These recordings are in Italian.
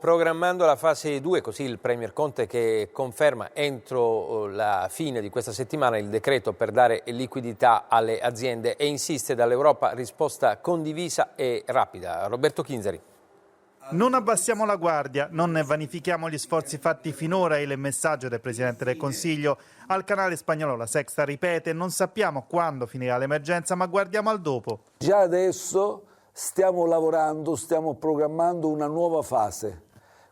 Programmando la fase 2, così il Premier Conte che conferma entro la fine di questa settimana il decreto per dare liquidità alle aziende e insiste dall'Europa risposta condivisa e rapida. Roberto Chinzari. Non abbassiamo la guardia, non vanifichiamo gli sforzi fatti finora, è il messaggio del Presidente del Consiglio. Al canale spagnolo La Sexta ripete: non sappiamo quando finirà l'emergenza, ma guardiamo al dopo. Già adesso stiamo lavorando, stiamo programmando una nuova fase,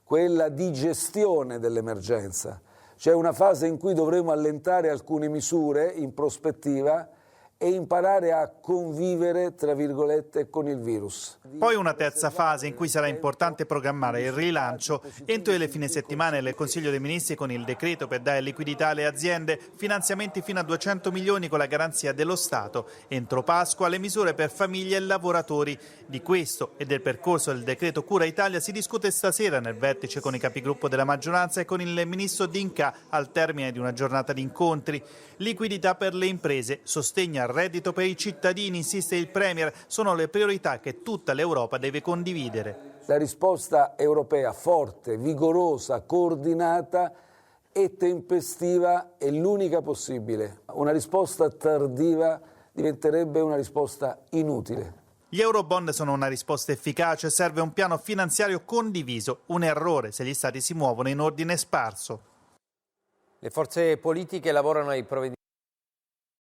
quella di gestione dell'emergenza. C'è una fase in cui dovremo allentare alcune misure in prospettiva e imparare a convivere, tra virgolette, con il virus. Poi una terza fase in cui sarà importante programmare il rilancio. Entro le fine settimana il Consiglio dei Ministri con il decreto per dare liquidità alle aziende, finanziamenti fino a 200 milioni con la garanzia dello Stato. Entro Pasqua le misure per famiglie e lavoratori. Di questo e del percorso del decreto Cura Italia si discute stasera nel vertice con i capigruppo della maggioranza e con il ministro D'Incà al termine di una giornata di incontri. Liquidità per le imprese, sostegno al reddito per i cittadini, insiste il Premier, sono le priorità che tutta l'Europa deve condividere. La risposta europea forte, vigorosa, coordinata e tempestiva è l'unica possibile. Una risposta tardiva diventerebbe una risposta inutile. Gli eurobond sono una risposta efficace, serve un piano finanziario condiviso, un errore se gli stati si muovono in ordine sparso. Le forze politiche lavorano ai provvedimenti